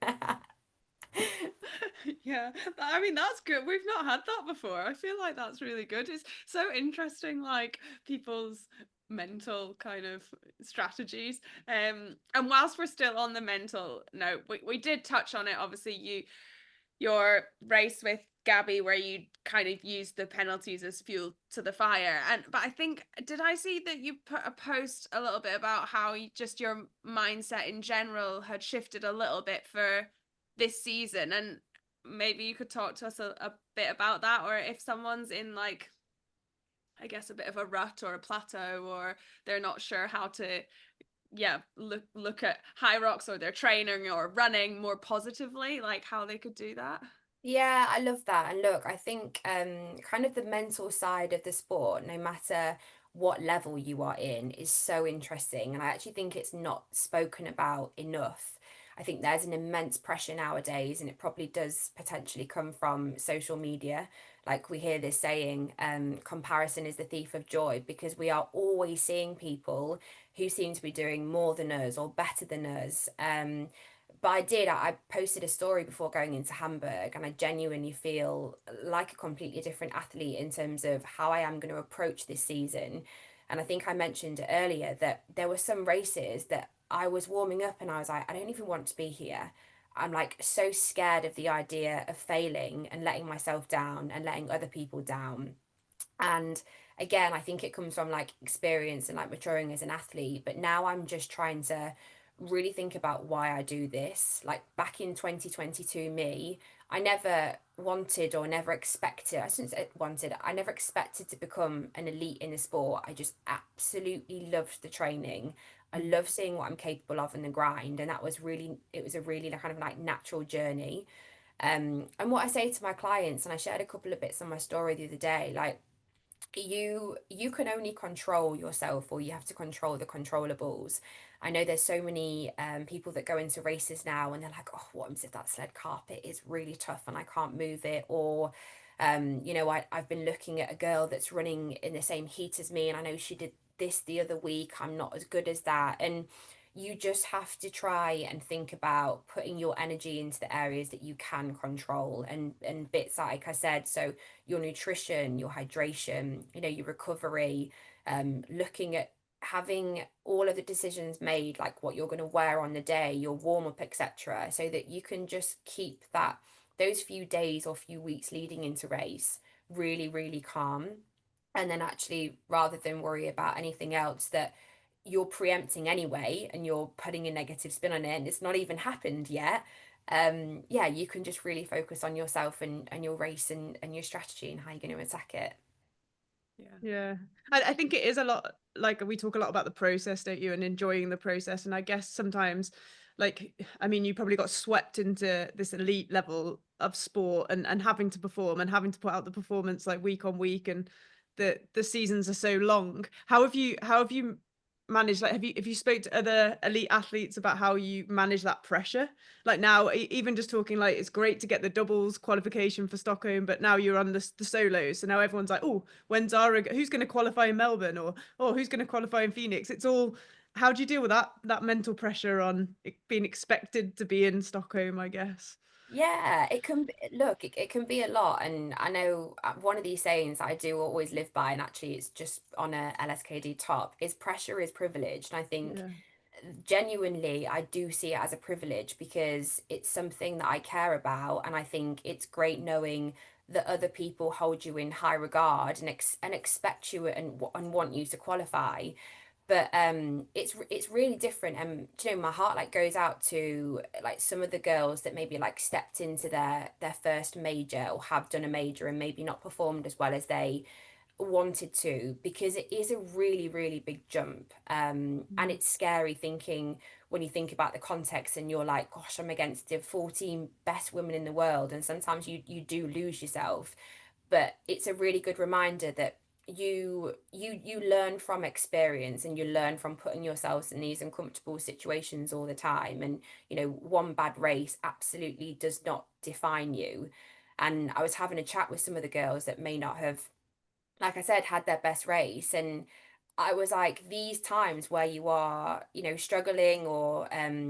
Yeah, I mean, that's good. We've not had that before. I feel like that's really good. It's so interesting, like people's mental kind of strategies. And whilst we're still on the mental note, we did touch on it. Obviously, your race with Gabby, where you kind of used the penalties as fuel to the fire. But I think, did I see that you put a post a little bit about how just your mindset in general had shifted a little bit for this season? And maybe you could talk to us a bit about that, or if someone's in like, I guess, a bit of a rut or a plateau, or they're not sure how to look at Hyrox, or they're training or running more positively, like how they could do that. Yeah, I love that. And look, I think kind of the mental side of the sport, no matter what level you are in, is so interesting. And I actually think it's not spoken about enough. I think there's an immense pressure nowadays, and it probably does potentially come from social media. Like we hear this saying, comparison is the thief of joy, because we are always seeing people who seem to be doing more than us or better than us. But I posted a story before going into Hamburg, and I genuinely feel like a completely different athlete in terms of how I am going to approach this season. And I think I mentioned earlier that there were some races that I was warming up and I was like, I don't even want to be here. I'm like so scared of the idea of failing and letting myself down and letting other people down. And again, I think it comes from like experience and like maturing as an athlete. But now I'm just trying to really think about why I do this. Like back in 2022, me, I never wanted or never expected, I shouldn't say wanted, I never expected to become an elite in the sport. I just absolutely loved the training. I love seeing what I'm capable of in the grind. And that was really, it was a really kind of like natural journey. And what I say to my clients, and I shared a couple of bits on my story the other day, like, you can only control yourself, or you have to control the controllables. I know there's so many people that go into races now and they're like, oh, what if that sled carpet is really tough and I can't move it? Or you know, I've been looking at a girl that's running in the same heat as me, and I know she did this the other week, I'm not as good as that. And you just have to try and think about putting your energy into the areas that you can control, and bits like I said, so your nutrition, your hydration, you know, your recovery, looking at having all of the decisions made, like what you're going to wear on the day, your warm up, etc., so that you can just keep that those few days or few weeks leading into race really, really calm. And then actually, rather than worry about anything else that you're preempting anyway, and you're putting a negative spin on it and it's not even happened yet, yeah, you can just really focus on yourself and your race and your strategy and how you're going to attack it. Yeah. I think it is a lot, like we talk a lot about the process, don't you, and enjoying the process. And I guess sometimes, like, I mean, you probably got swept into this elite level of sport, and having to perform and having to put out the performance like week on week, and the seasons are so long. How have you managed, like, have you spoke to other elite athletes about how you manage that pressure? Like now, even just talking, like, it's great to get the doubles qualification for Stockholm, but now you're on the solos, so now everyone's like, oh, when's Zara, who's going to qualify in Melbourne, or oh, who's going to qualify in Phoenix? It's all, how do you deal with that mental pressure on being expected to be in Stockholm, I guess? Yeah, it can be, look, it can be a lot. And I know one of these sayings I do always live by, and actually it's just on a LSKD top, is pressure is privilege. And I think Yeah. genuinely I do see it as a privilege, because it's something that I care about, and I think it's great knowing that other people hold you in high regard and expect you and want you to qualify. But it's really different. And do you know, my heart like goes out to like some of the girls that maybe like stepped into their first major, or have done a major and maybe not performed as well as they wanted to, because it is a really, really big jump. And it's scary thinking when you think about the context and you're like, gosh, I'm against the 14 best women in the world, and sometimes you do lose yourself. But it's a really good reminder that you learn from experience, and you learn from putting yourselves in these uncomfortable situations all the time. And one bad race absolutely does not define you. And I was having a chat with some of the girls that may not have, like I said, had their best race, and I was like, these times where you are, struggling, or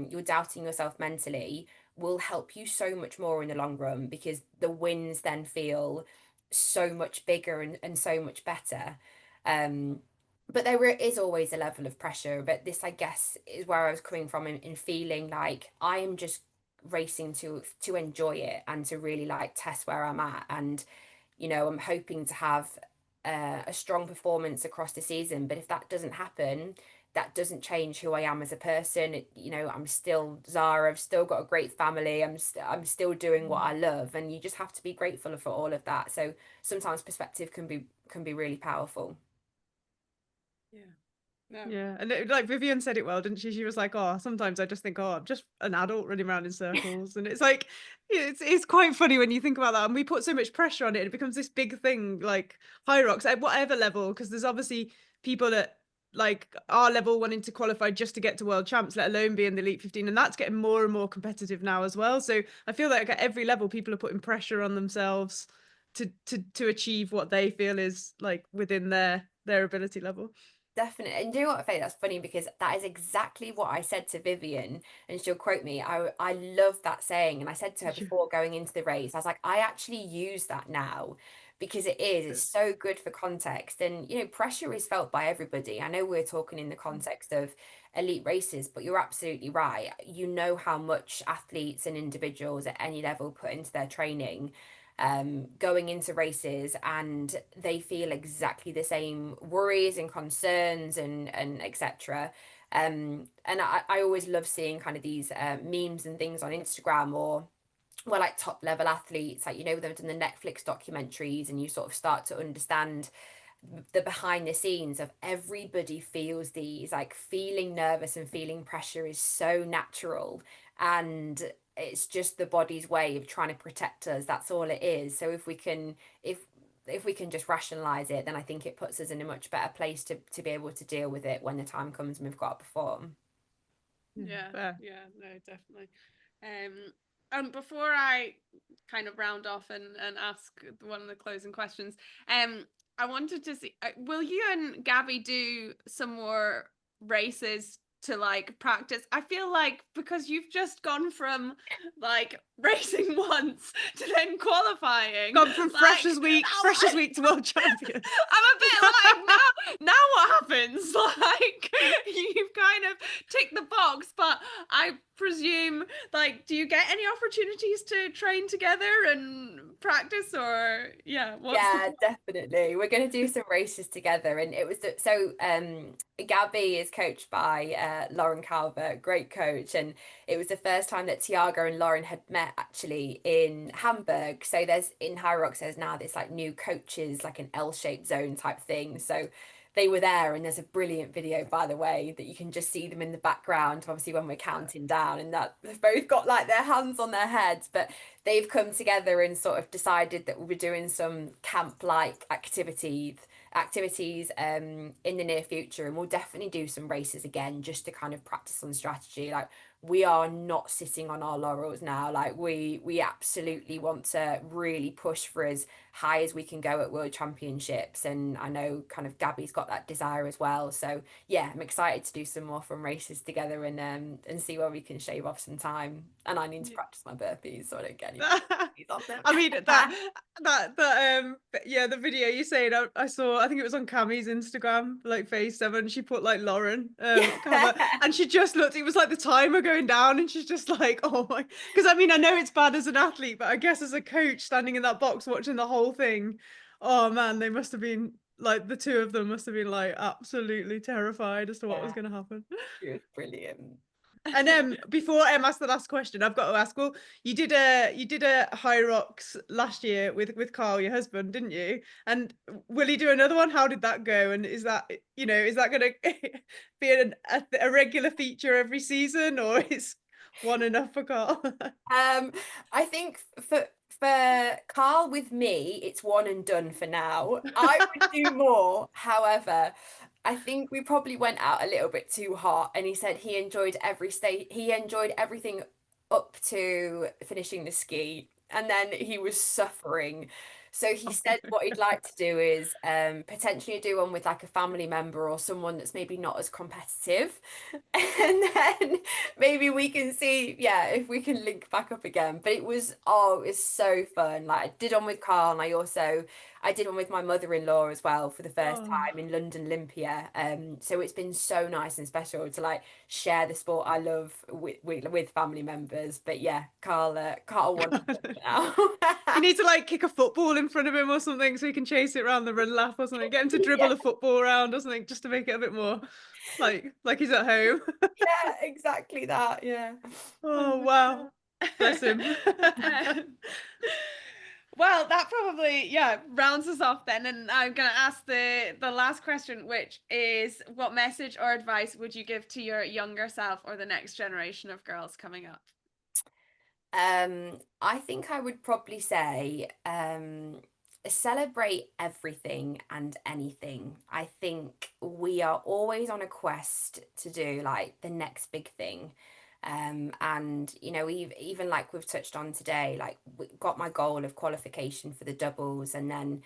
you're doubting yourself mentally, will help you so much more in the long run, because the wins then feel so much bigger and so much better. Um, but is always a level of pressure. But this, I guess, is where I was coming from, in feeling like I am just racing to enjoy it, and to really like test where I'm at. And I'm hoping to have a strong performance across the season. But if that doesn't happen, that doesn't change who I am as a person. I'm still Zara. I've still got a great family. I'm still doing what I love, and you just have to be grateful for all of that. So sometimes perspective can be really powerful. Yeah. No. Yeah, and like Vivian said it well, didn't she? She was like, "Oh, sometimes I just think, oh, I'm just an adult running around in circles," and it's like, it's quite funny when you think about that. And we put so much pressure on it, and it becomes this big thing, like Hyrox at whatever level, because there's obviously people at like our level wanting to qualify just to get to world champs, let alone be in the elite 15, and that's getting more and more competitive now as well. So I feel like at every level, people are putting pressure on themselves to achieve what they feel is like within their ability level. Definitely. And do you know what, Faye? That's funny, because that is exactly what I said to Vivian, and she'll quote me. I love that saying. And I said to her before going into the race, I was like, I actually use that now, because it's so good for context. And, pressure is felt by everybody. I know we're talking in the context of elite races, but you're absolutely right. You know how much athletes and individuals at any level put into their training, going into races, and they feel exactly the same worries and concerns and etc. And I always love seeing kind of these memes and things on Instagram, or like top level athletes, like they've done the Netflix documentaries, and you sort of start to understand the behind the scenes of everybody feels these, like feeling nervous and feeling pressure is so natural, and it's just the body's way of trying to protect us. That's all it is. So if we can just rationalize it, then I think it puts us in a much better place to be able to deal with it when the time comes and we've got to perform. Yeah, no, definitely. And before I kind of round off and ask one of the closing questions, I wanted to see, will you and Gabby do some more races to like practice? I feel like because you've just gone from like racing once to then qualifying, gone from freshers week to world champion. I'm a bit like, now what happens? Like, you've kind of ticked the box, but I presume, like, do you get any opportunities to train together and practice, or definitely, we're going to do some races together. And it was Gabby is coached by Lauren Calvert, great coach, and it was the first time that Tiago and Lauren had met actually in Hamburg. So in Hyrox there's now this like new coaches, like an L-shaped zone type thing. So they were there, and there's a brilliant video, by the way, that you can just see them in the background, obviously when we're counting down, and that they've both got like their hands on their heads. But they've come together and sort of decided that we'll be doing some camp-like activities in the near future, and we'll definitely do some races again, just to kind of practice on strategy. Like, we are not sitting on our laurels now. Like, we absolutely want to really push for as high as we can go at World Championships, and I know kind of Gabby's got that desire as well. So yeah, I'm excited to do some more fun races together, and see where we can shave off some time. And I need to practice my burpees so I don't get any burpees on them. I mean, the video you saying, I saw, I think it was on Cammie's Instagram, like phase 7, she put like Lauren cover, and she just looked, it was like the timer going down, and she's just like, oh my, because I mean, I know it's bad as an athlete, but I guess as a coach standing in that box watching the whole thing, oh man, they must have been like, the two of them must have been like absolutely terrified as to what was going to happen. It was brilliant. And before Em asks the last question, I've got to ask. Well, you did a Hyrox last year with Carl, your husband, didn't you? And will he do another one? How did that go? And is that going to be a regular feature every season, or is one enough for Carl? I think for Carl, with me, it's one and done for now. I would do more. However, I think we probably went out a little bit too hot, and he said he enjoyed every stage. He enjoyed everything up to finishing the ski, and then he was suffering. So he said what he'd like to do is potentially do one with like a family member or someone that's maybe not as competitive. And then maybe we can see, yeah, if we can link back up again. But it was so fun. Like, I did one with Carl, and I did one with my mother-in-law as well for the first time in London Olympia. So it's been so nice and special to like share the sport I love with family members. But yeah, Carl wants it now. You need to like kick a football in front of him or something so he can chase it around the run lap or something. Get him to dribble a football around or something just to make it a bit more like he's at home. Yeah, exactly that. Yeah. Oh wow. Bless him. Well, that probably, rounds us off then. And I'm going to ask the last question, which is, what message or advice would you give to your younger self or the next generation of girls coming up? I think I would probably say celebrate everything and anything. I think we are always on a quest to do like the next big thing. And even like we've touched on today, like we got my goal of qualification for the doubles, and then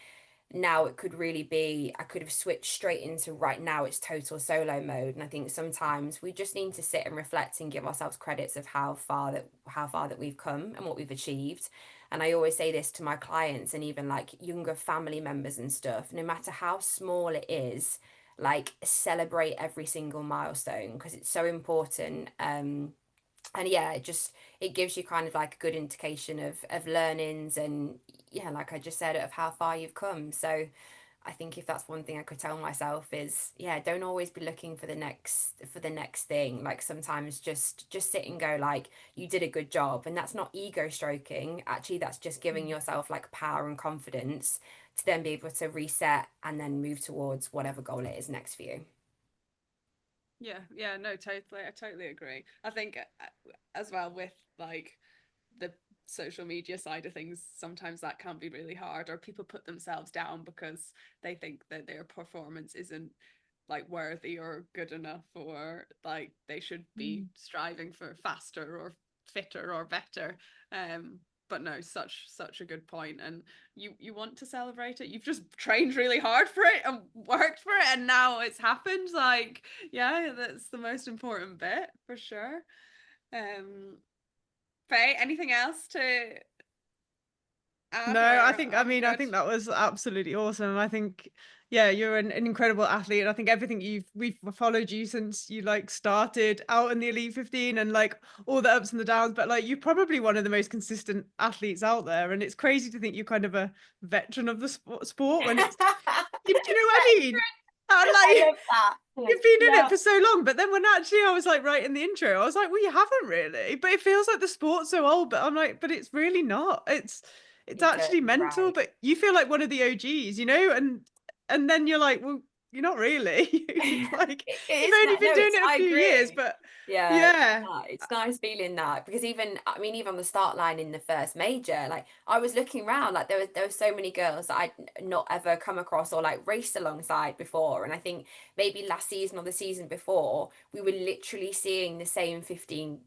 now it could really be, I could have switched straight into right now it's total solo mode. And I think sometimes we just need to sit and reflect and give ourselves credits of how far that we've come and what we've achieved. And I always say this to my clients and even like younger family members and stuff, no matter how small it is, like celebrate every single milestone because it's so important. And yeah, it gives you kind of like a good indication of learnings, and yeah, like I just said, of how far you've come. So I think if that's one thing I could tell myself is, yeah, don't always be looking for the next thing. Like sometimes just sit and go like, you did a good job. And that's not ego stroking. Actually, that's just giving yourself like power and confidence to then be able to reset and then move towards whatever goal it is next for you. Yeah, no, totally. I totally agree. I think as well with like the social media side of things, sometimes that can be really hard, or people put themselves down because they think that their performance isn't like worthy or good enough, or like they should be striving for faster or fitter or better. But no, such a good point. And you want to celebrate it. You've just trained really hard for it and worked for it, and now it's happened. Like, yeah, that's the most important bit for sure. Faye, anything else to add? No, I think Good? that was absolutely awesome. I think, yeah, you're an incredible athlete, and I think everything we've followed you since you like started out in the Elite 15 and like all the ups and the downs, but like you're probably one of the most consistent athletes out there, and it's crazy to think you're kind of a veteran of the sport when it's, do you know what I mean? And like, I love that. you've been in it for so long, but then when actually I was like writing the intro, I was like, well, you haven't really, but it feels like the sport's so old, but I'm like, but it's really not. It's actually mental, right. but you feel like one of the OGs, and then you're like, well, you're not really. Like you've only been doing it a few years, but yeah. It's nice feeling that, because even on the start line in the first major, like I was looking around, like there was so many girls that I'd not ever come across or like raced alongside before. And I think maybe last season or the season before, we were literally seeing the same 15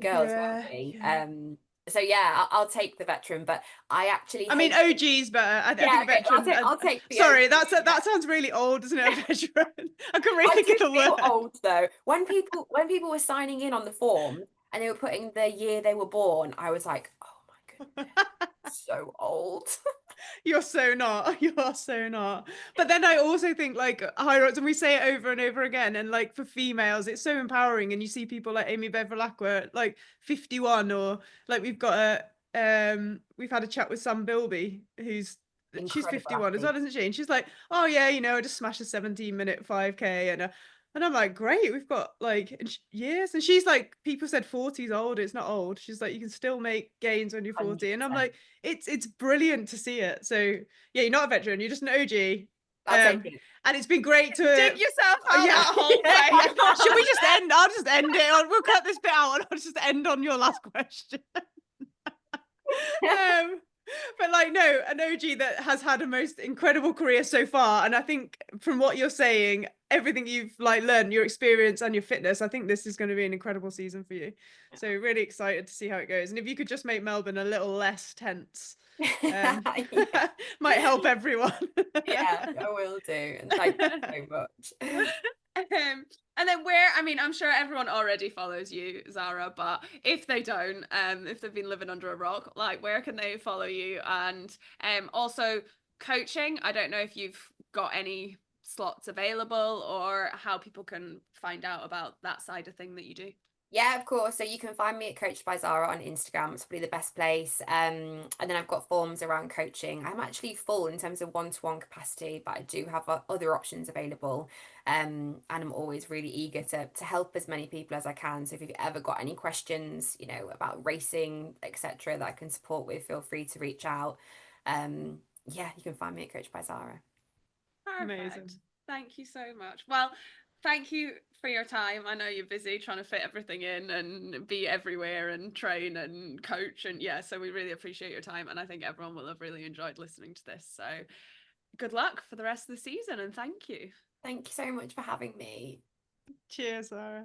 girls, weren't we? So yeah, I'll take the veteran, but I actually OG's better. I think veteran. I'll take the sorry, OG, that sounds really old, doesn't it? A veteran. I couldn't really I think do of the feel word. old though. When people were signing in on the form and they were putting the year they were born, I was like, oh my goodness, so old. You're so not. You are so not. But then I also think like Hyrox, and we say it over and over again, and like for females, it's so empowering. And you see people like Amy Beverlacqua, like 51, or like we've had a chat with Sam Bilby, she's 51 as well, isn't she? And she's like, oh yeah, I just smashed a 17-minute 5K, and And I'm like, great, we've got like years. And she's like, people said 40 is old. It's not old. She's like, you can still make gains when you're 40. And I'm 100%. like, it's brilliant to see it. So yeah, you're not a veteran, you're just an OG. I'll take it. And it's been great to Dig yourself out yeah, that hole, yeah, babe. yeah. Should we just end? I'll just end it on, we'll cut this bit out and I'll just end on your last question. But like, no, an OG that has had a most incredible career so far. And I think from what you're saying, everything you've like learned, your experience and your fitness, I think this is going to be an incredible season for you. So really excited to see how it goes. And if you could just make Melbourne a little less tense, might help everyone. Yeah, I will do. And thank you so much. And then where, I mean, I'm sure everyone already follows you, Zara, but if they don't, if they've been living under a rock, like where can they follow you? And also coaching, I don't know if you've got any slots available or how people can find out about that side of thing that you do. Yeah, of course. So you can find me at Coached by Zara on Instagram. It's probably the best place. And then I've got forms around coaching. I'm actually full in terms of one-to-one capacity, but I do have other options available. And I'm always really eager to help as many people as I can. So if you've ever got any questions, you know, about racing, etc., that I can support with, feel free to reach out. Yeah, you can find me at Coached by Zara. Perfect. Amazing. Thank you so much. Well, thank you for your time. I know you're busy trying to fit everything in and be everywhere and train and coach. And yeah, so we really appreciate your time. And I think everyone will have really enjoyed listening to this. So good luck for the rest of the season and thank you. Thank you so much for having me. Cheers, Sarah.